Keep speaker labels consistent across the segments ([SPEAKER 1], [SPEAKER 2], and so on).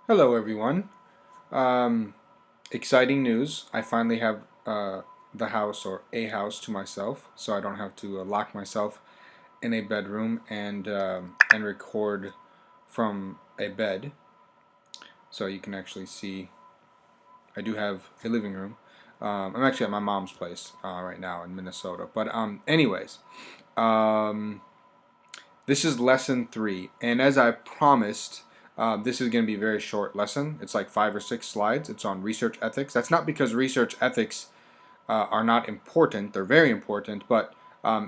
[SPEAKER 1] Hello, everyone. Um, Exciting news. I finally have the house or a house to myself, so I don't have to lock myself in a bedroom and record from a bed. So you can actually see I do have a living room. I'm actually at my mom's place right now in Minnesota. But anyways, um, this is lesson 3, and as I promised, this is going to be a very short lesson. It's like 5 or 6 slides. It's on research ethics. That's not because research ethics are not important. They're very important, but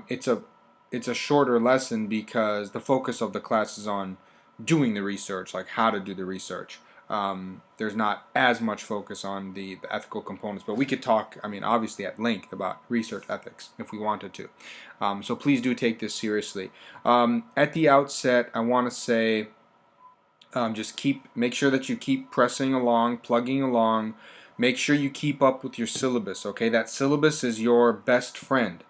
[SPEAKER 1] it's a shorter lesson because the focus of the class is on doing the research, like how to do the research. There's not as much focus on the ethical components, but we could talk, I mean, obviously at length about research ethics if we wanted to. So please do take this seriously. At the outset, I want to say just make sure that you keep pressing along, plugging along. Make sure you keep up with your syllabus, okay? That syllabus is your best friend.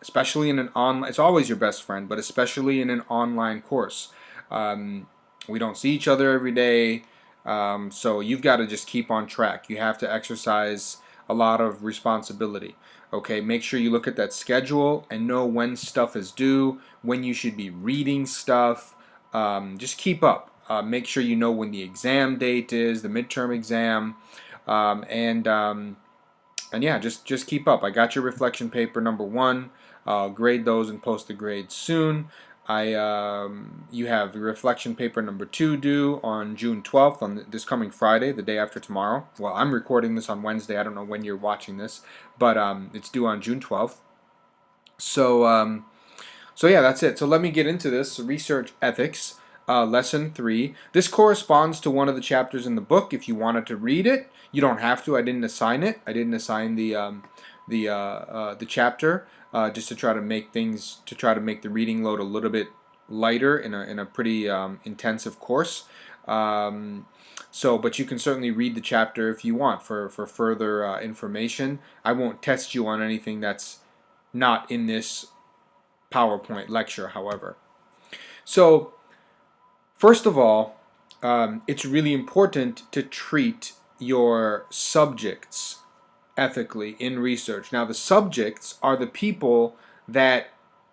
[SPEAKER 1] Especially in an online, it's always your best friend, but especially in an online course. We don't see each other every day, so you've got to just keep on track. You have to exercise a lot of responsibility. Okay, make sure you look at that schedule and know when stuff is due, when you should be reading stuff. Just keep up. Make sure you know when the exam date is, the midterm exam, um, and um, and yeah, just keep up. I got your reflection paper number 1. I'll grade those and post the grades soon. You have your reflection paper number 2 due on June 12th, on this coming Friday, the day after tomorrow. Well, I'm recording this on Wednesday. I don't know when you're watching this, but it's due on June 12th. So so yeah, that's it. So let me get into this. Research ethics, lesson 3. This corresponds to one of the chapters in the book. If you wanted to read it, you don't have to. I didn't assign it. I didn't assign the chapter just to try to make the reading load a little bit lighter in a pretty intensive course. But you can certainly read the chapter if you want for further information. I won't test you on anything that's not in this PowerPoint lecture, however. So, first of all, it's really important to treat your subjects ethically in research. Now, the subjects are the people that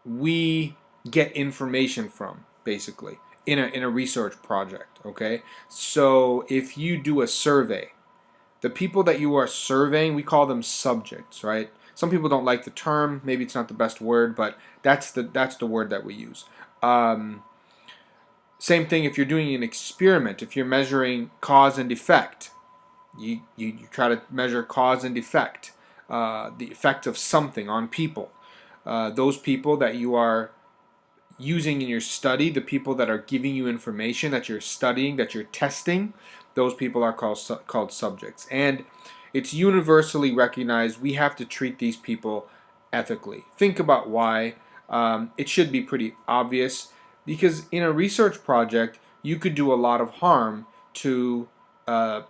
[SPEAKER 1] we get information from, basically, in a research project, okay? So, if you do a survey, the people that you are surveying, we call them subjects, right? Some people don't like the term. Maybe it's not the best word, but that's the word that we use. Um, Same thing if you're doing an experiment. If you're measuring cause and effect, you try to measure cause and effect, the effect of something on people. Those people that you are using in your study, the people that are giving you information that you're studying, that you're testing, those people are called subjects. And it's universally recognized we have to treat these people ethically. Think about why. It should be pretty obvious because in a research project, you could do a lot of harm to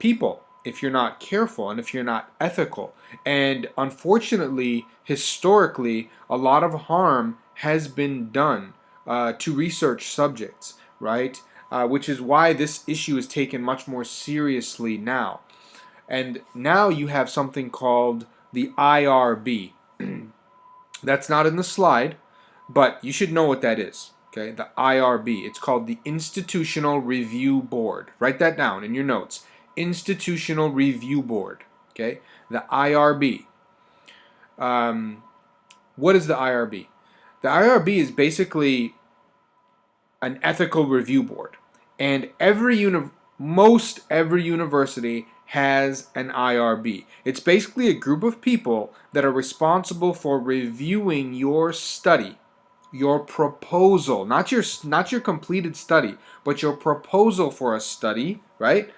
[SPEAKER 1] people if you're not careful and if you're not ethical. And unfortunately, historically, a lot of harm has been done to research subjects, right? Which is why this issue is taken much more seriously now. And now you have something called the IRB. That's not in the slide, but you should know what that is. Okay, the IRB. It's called the Institutional Review Board. Write that down in your notes. Institutional Review Board. Okay, the IRB. What is the IRB? The IRB is basically an ethical review board, and most every university has an IRB. It's basically a group of people that are responsible for reviewing your study, your proposal, not your completed study, but your proposal for a study, right?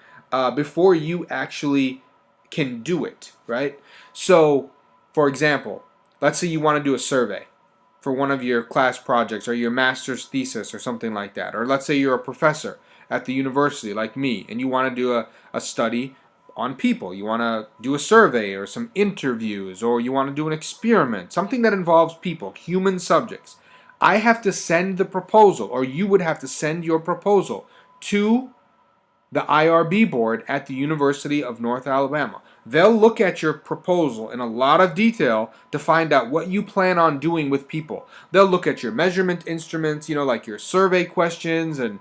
[SPEAKER 1] Before you actually can do it, right? So, for example, let's say you want to do a survey for one of your class projects or your master's thesis or something like that. Or let's say you're a professor at the university like me and you want to do a study on people. You want to do a survey or some interviews, or you want to do an experiment, something that involves people, human subjects. I have to send the proposal, or you would have to send your proposal to the IRB board at the University of North Alabama. They'll look at your proposal in a lot of detail to find out what you plan on doing with people. They'll look at your measurement instruments, like your survey questions and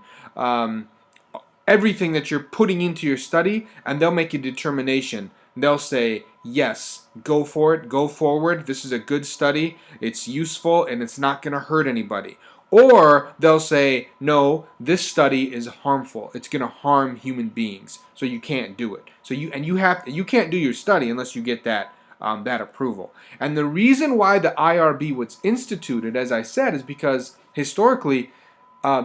[SPEAKER 1] everything that you're putting into your study, and they'll make a determination. They'll say, yes, go for it, go forward, this is a good study, it's useful, and it's not going to hurt anybody. Or they'll say, no, this study is harmful, it's going to harm human beings, so you can't do it. So you can't do your study unless you get that approval. And the reason why the IRB was instituted, as I said, is because historically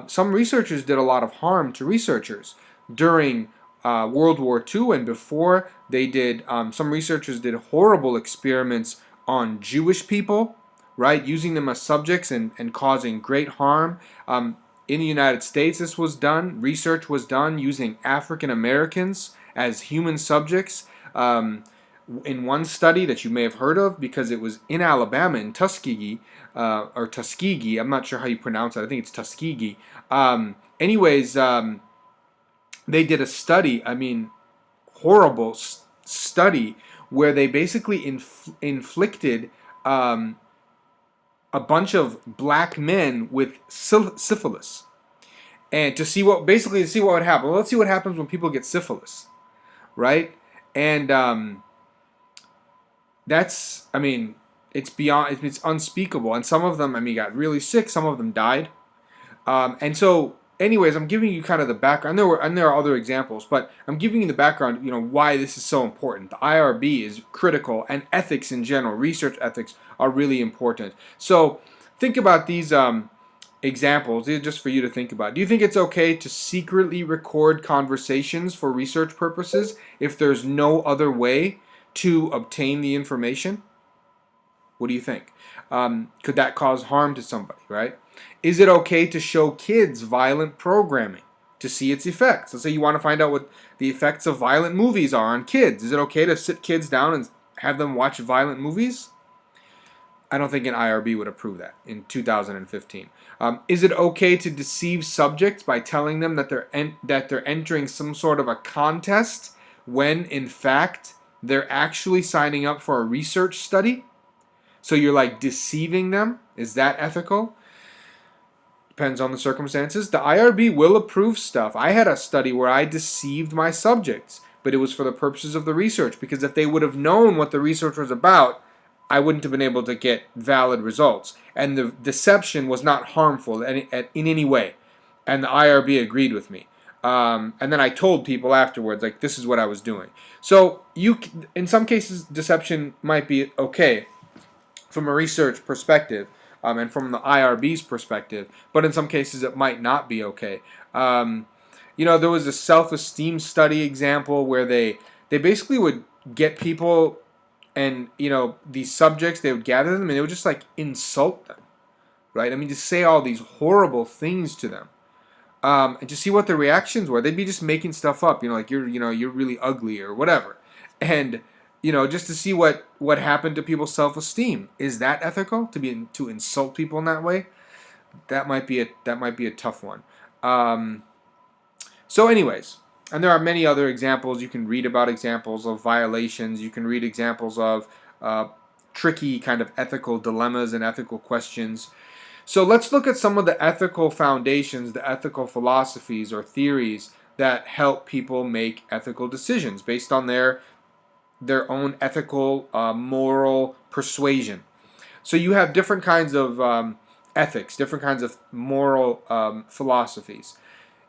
[SPEAKER 1] some researchers did a lot of harm to researchers during World War II and before. They did. Some researchers did horrible experiments on Jewish people, right, using them as subjects and causing great harm. In the United States, this was done. Research was done using African Americans as human subjects. In one study that you may have heard of, because it was in Alabama, in Tuskegee, or Tuskegee, I'm not sure how you pronounce it, I think it's Tuskegee. Anyways, they did a study, horrible study, where they basically inflicted a bunch of black men with syphilis. And to see what would happen. Well, let's see what happens when people get syphilis, right? And that's, it's beyond, it's unspeakable. And some of them, got really sick. Some of them died. And so, anyways, I'm giving you kind of the background. And there are other examples, but I'm giving you the background, why this is so important. The IRB is critical, and ethics in general, research ethics, are really important. So, think about these examples. These are just for you to think about. Do you think it's okay to secretly record conversations for research purposes if there's no other way to obtain the information? What do you think? Could that cause harm to somebody, right? Is it okay to show kids violent programming to see its effects? Let's say you want to find out what the effects of violent movies are on kids. Is it okay to sit kids down and have them watch violent movies? I don't think an IRB would approve that in 2015. Is it okay to deceive subjects by telling them that they're entering some sort of a contest when in fact they're actually signing up for a research study? So you're like deceiving them? Is that ethical? Depends on the circumstances. The IRB will approve stuff. I had a study where I deceived my subjects, but it was for the purposes of the research, because if they would have known what the research was about, I wouldn't have been able to get valid results. And the deception was not harmful in any way. And the IRB agreed with me. And then I told people afterwards, like, this is what I was doing. So in some cases, deception might be okay from a research perspective, and from the IRB's perspective, but in some cases it might not be okay. There was a self-esteem study example where they basically would get people, and these subjects, they would gather them and they would just like insult them, right? Just say all these horrible things to them, and to see what their reactions were. They'd be just making stuff up, like you're really ugly or whatever, and just to see what happened to people's self-esteem. Is that ethical to insult people in that way? That might be a tough one. So anyways, and there are many other examples. You can read about examples of violations. You can read examples of tricky kind of ethical dilemmas and ethical questions. So let's look at some of the ethical foundations, the ethical philosophies or theories that help people make ethical decisions based on their own ethical, moral persuasion. So you have different kinds of ethics, different kinds of moral philosophies.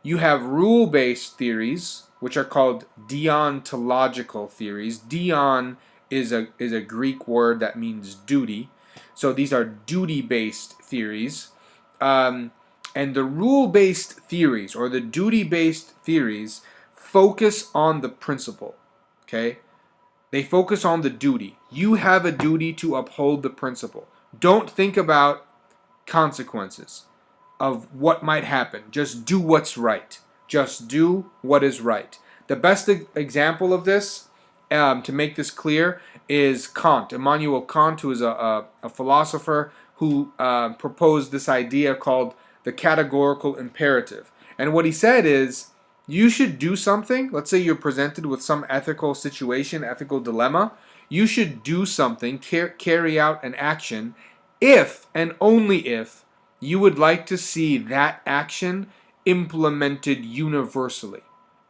[SPEAKER 1] You have rule-based theories, which are called deontological theories. Deon is a Greek word that means duty. So these are duty-based theories. And the rule-based theories or the duty-based theories focus on the principle. Okay? They focus on the duty. You have a duty to uphold the principle. Don't think about consequences of what might happen. Just do what's right. Just do what is right. The best example of this, to make this clear, is Kant. Immanuel Kant, who is a philosopher who proposed this idea called the categorical imperative. And what he said is, You should do something. Let's say you're presented with some ethical situation, ethical dilemma. You should do something, carry out an action, if and only if you would like to see that action implemented universally.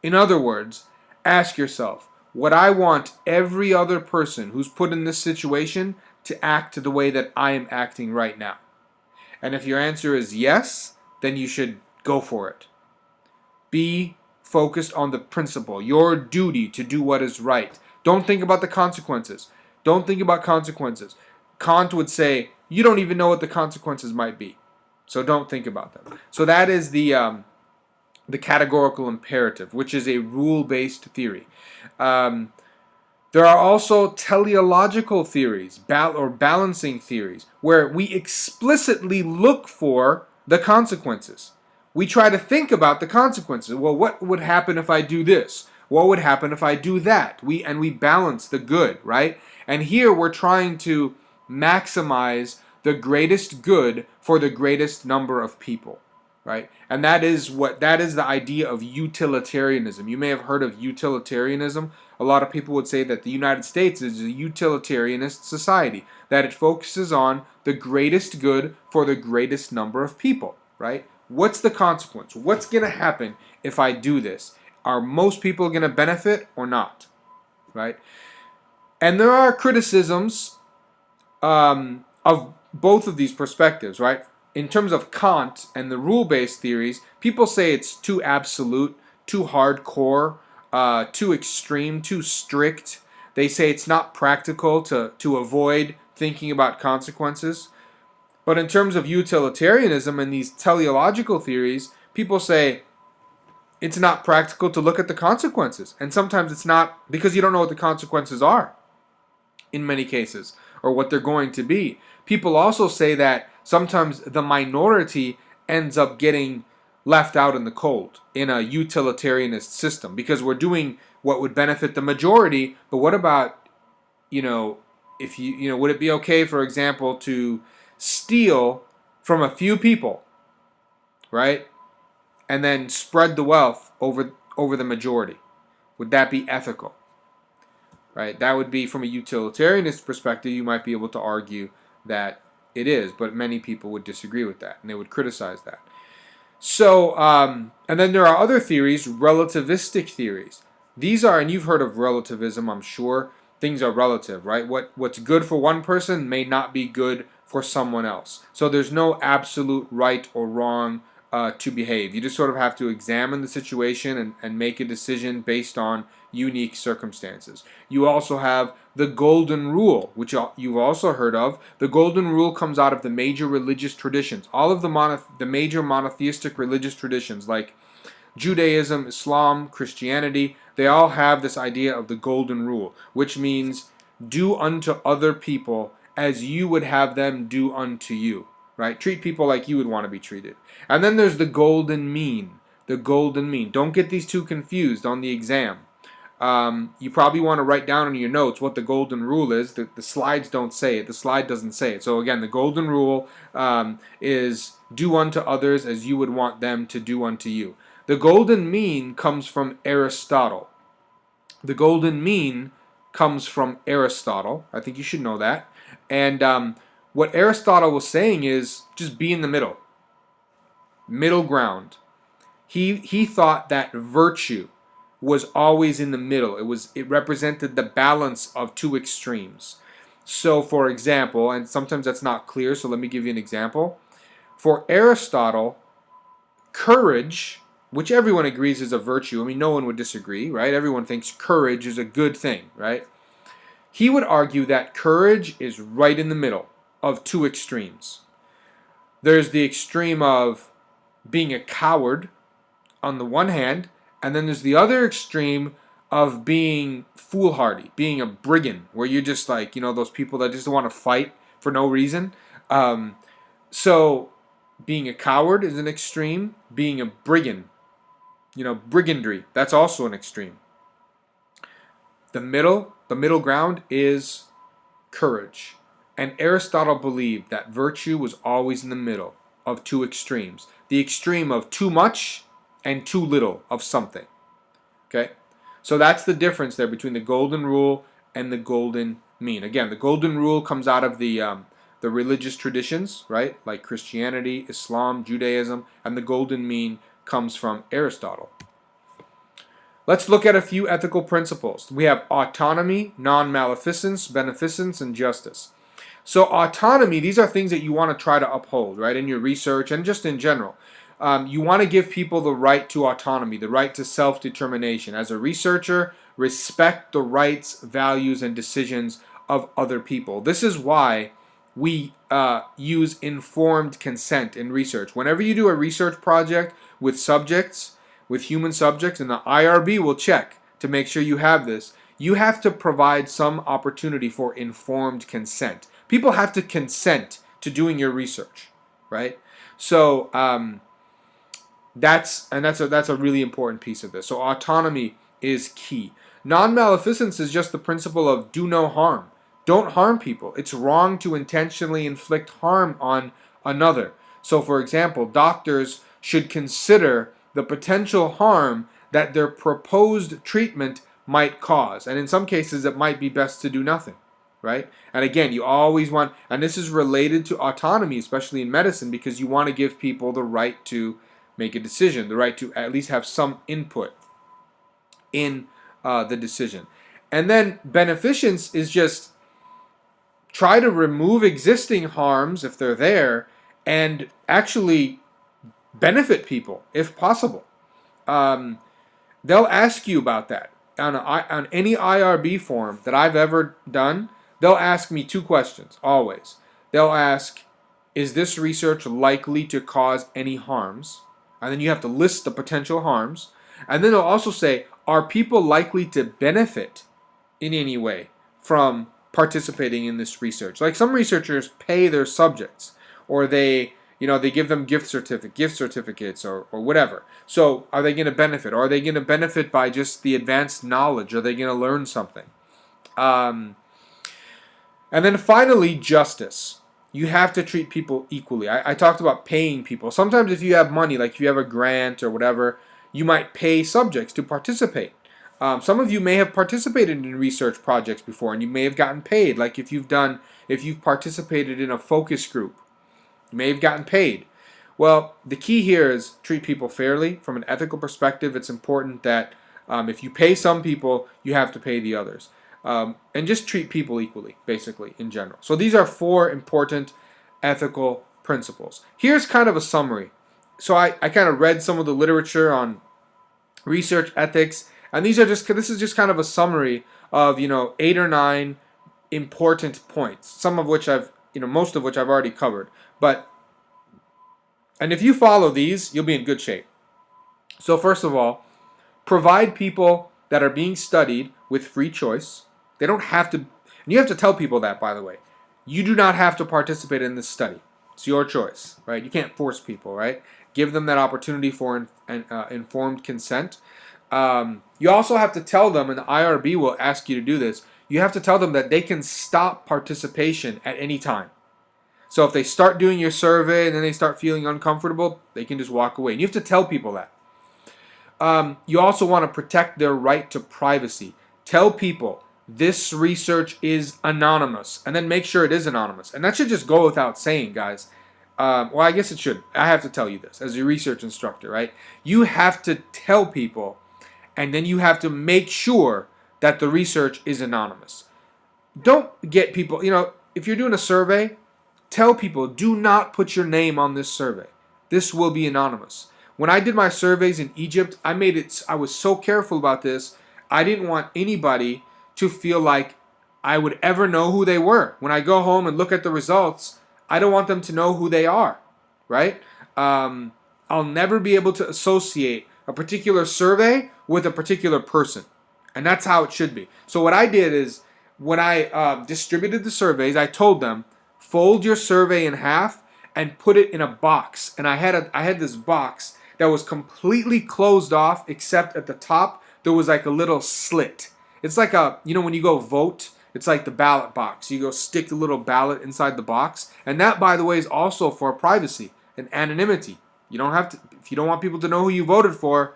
[SPEAKER 1] In other words, ask yourself, would I want every other person who's put in this situation to act the way that I am acting right now? And if your answer is yes, then you should go for it. Be focused on the principle, your duty to do what is right. Don't think about the consequences. Don't think about consequences. Kant would say, you don't even know what the consequences might be. So don't think about them. So that is the categorical imperative, which is a rule-based theory. There are also teleological theories, or balancing theories, where we explicitly look for the consequences. We try to think about the consequences. Well, what would happen if I do this? What would happen if I do that? We balance the good, right? And here we're trying to maximize the greatest good for the greatest number of people, right? And that is the idea of utilitarianism. You may have heard of utilitarianism. A lot of people would say that the United States is a utilitarianist society, that it focuses on the greatest good for the greatest number of people, right? What's the consequence? What's going to happen if I do this? Are most people going to benefit or not, right? And there are criticisms of both of these perspectives, right? In terms of Kant and the rule-based theories, people say it's too absolute, too hardcore, too extreme, too strict. They say it's not practical to avoid thinking about consequences. But in terms of utilitarianism and these teleological theories, people say it's not practical to look at the consequences. And sometimes it's not because you don't know what the consequences are in many cases, or what they're going to be. People also say that sometimes the minority ends up getting left out in the cold in a utilitarianist system because we're doing what would benefit the majority, but what about, if would it be okay, for example, to steal from a few people, right? And then spread the wealth over the majority? Would that be ethical? Right? That would be, from a utilitarianist perspective, you might be able to argue that it is, but many people would disagree with that, and they would criticize that. So, and then there are other theories, relativistic theories. These are, and you've heard of relativism, I'm sure. Things are relative, right? What's good for one person may not be good for someone else. So there's no absolute right or wrong to behave. You just sort of have to examine the situation and make a decision based on unique circumstances. You also have the golden rule, which you've also heard of. The golden rule comes out of the major religious traditions. All of the major monotheistic religious traditions, like Judaism, Islam, Christianity, they all have this idea of the golden rule, which means do unto other people as you would have them do unto you. Right? Treat people like you would want to be treated. And then there's the golden mean. The golden mean. Don't get these two confused on the exam. You probably want to write down in your notes what the golden rule is. The slides don't say it. The slide doesn't say it. So again, the golden rule is do unto others as you would want them to do unto you. The golden mean comes from Aristotle. The golden mean comes from Aristotle. I think you should know that. And what Aristotle was saying is just be in the middle. Middle ground. He thought that virtue was always in the middle. It represented the balance of two extremes. So, for example, and sometimes that's not clear, so let me give you an example. For Aristotle, courage, which everyone agrees is a virtue, I mean, no one would disagree, right? Everyone thinks courage is a good thing, right? He would argue that courage is right in the middle of two extremes. There's the extreme of being a coward on the one hand, and then there's the other extreme of being foolhardy, being a brigand, where you're just like, those people that just want to fight for no reason. So being a coward is an extreme. Being a brigand, brigandry, that's also an extreme. The middle ground is courage. And Aristotle believed that virtue was always in the middle of two extremes. The extreme of too much and too little of something. Okay? So that's the difference there between the golden rule and the golden mean. Again, the golden rule comes out of the religious traditions, right? Like Christianity, Islam, Judaism, and the golden mean comes from Aristotle. Let's look at a few ethical principles. We have autonomy, non-maleficence, beneficence, and justice. So autonomy, these are things that you want to try to uphold, right, in your research and just in general. You want to give people the right to autonomy, the right to self-determination. As a researcher, respect the rights, values, and decisions of other people. This is why we use informed consent in research. Whenever you do a research project with subjects, with human subjects, and the IRB will check to make sure you have this, you have to provide some opportunity for informed consent. People have to consent to doing your research, right? So that's a really important piece of this. So autonomy is key. Non-maleficence is just the principle of do no harm. Don't harm people. It's wrong to intentionally inflict harm on another. So for example, doctors should consider the potential harm that their proposed treatment might cause. And in some cases, it might be best to do nothing, right? And again, you always want, and this is related to autonomy, especially in medicine, because you want to give people the right to make a decision, the right to at least have some input in the decision. And then beneficence is just try to remove existing harms if they're there and actually benefit people if possible. They'll ask you about that. On any IRB form that I've ever done, they'll ask me two questions, always. They'll ask, is this research likely to cause any harms? And then you have to list the potential harms. And then they'll also say, are people likely to benefit in any way from participating in this research? Like some researchers pay their subjects, or they give them gift certificates or whatever. So are they going to benefit? Or are they going to benefit by just the advanced knowledge? Are they going to learn something? And then finally, justice. You have to treat people equally. I talked about paying people. Sometimes if you have money, like if you have a grant or whatever, you might pay subjects to participate. Some of you may have participated in research projects before, and you may have gotten paid. Like if you've participated in a focus group, you may have gotten paid. Well, the key here is treat people fairly. From an ethical perspective, it's important that if you pay some people, you have to pay the others. And just treat people equally, basically, in general. So these are 4 important ethical principles. Here's kind of a summary. So I kind of read some of the literature on research ethics, and this is just kind of a summary of 8 or 9 important points. Some of which most of which I've already covered. And if you follow these, you'll be in good shape. So first of all, provide people that are being studied with free choice. They don't have to, and you have to tell people that, by the way. You do not have to participate in this study. It's your choice, right? You can't force people, right? Give them that opportunity for informed consent. You also have to tell them, and the IRB will ask you to do this, you have to tell them that they can stop participation at any time. So if they start doing your survey and then they start feeling uncomfortable, they can just walk away. And you have to tell people that. You also want to protect their right to privacy. Tell people this research is anonymous, and then make sure it is anonymous. And that should just go without saying, guys. Well, I guess it should. I have to tell you this as a research instructor, right? You have to tell people, and then you have to make sure that the research is anonymous. Don't get people, if you're doing a survey, tell people, do not put your name on this survey. This will be anonymous. When I did my surveys in Egypt, I was so careful about this. I didn't want anybody to feel like I would ever know who they were. When I go home and look at the results, I don't want them to know who they are, right? I'll never be able to associate a particular survey with a particular person. And that's how it should be. So what I did is, when I distributed the surveys, I told them, fold your survey in half and put it in a box. And I had this box that was completely closed off, except at the top there was like a little slit. It's like when you go vote, it's like the ballot box. You go stick the little ballot inside the box. And that, by the way, is also for privacy and anonymity, You don't have to, if you don't want people to know who you voted for,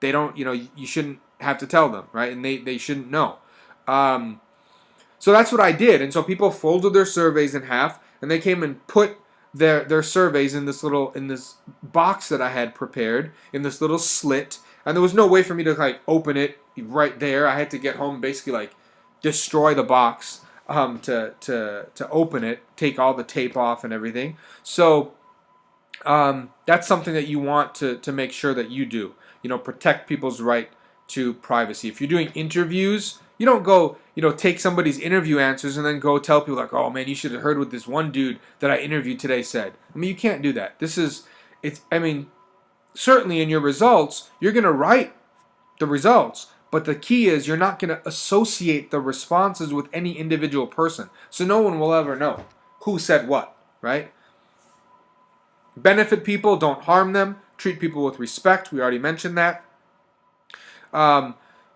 [SPEAKER 1] they don't, you shouldn't have to tell them, right? And they shouldn't know. So that's what I did. And so people folded their surveys in half, and they came and put their surveys in this box that I had prepared, in this little slit. And there was no way for me to like open it right there. I had to get home and basically like destroy the box to open it, take all the tape off and everything. So that's something that you want to make sure that you do. Protect people's right to privacy. If you're doing interviews, you don't go, take somebody's interview answers and then go tell people like, oh man, you should have heard what this one dude that I interviewed today said. I mean, you can't do that. Certainly in your results, you're going to write the results, but the key is you're not going to associate the responses with any individual person. So no one will ever know who said what, right? Benefit people, don't harm them. Treat people with respect. We already mentioned that.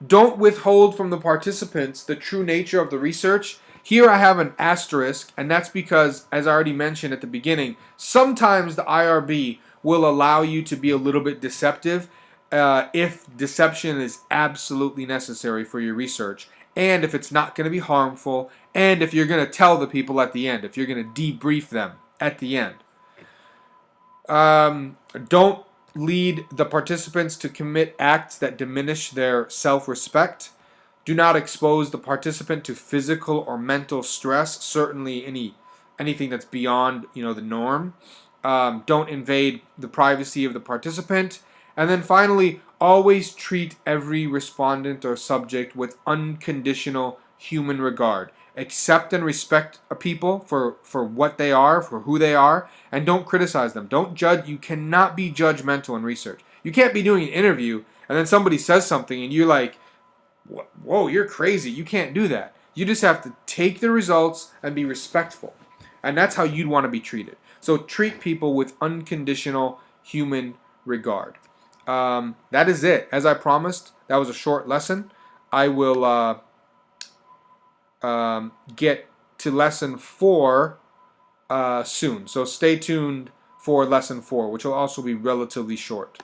[SPEAKER 1] Don't withhold from the participants the true nature of the research. Here I have an asterisk, and that's because, as I already mentioned at the beginning, sometimes the IRB will allow you to be a little bit deceptive if deception is absolutely necessary for your research, and if it's not going to be harmful, and if you're going to tell the people at the end, if you're going to debrief them at the end. Don't lead the participants to commit acts that diminish their self-respect. Do not expose the participant to physical or mental stress, certainly anything that's beyond the norm. Don't invade the privacy of the participant. And then finally, always treat every respondent or subject with unconditional human regard. Accept and respect people for what they are, for who they are, and don't criticize them. Don't judge. You cannot be judgmental in research. You can't be doing an interview and then somebody says something and you're like, whoa, you're crazy. You can't do that. You just have to take the results and be respectful. And that's how you'd want to be treated. So treat people with unconditional human regard. That is it. As I promised, that was a short lesson. I will get to lesson 4 soon. So stay tuned for lesson 4, which will also be relatively short.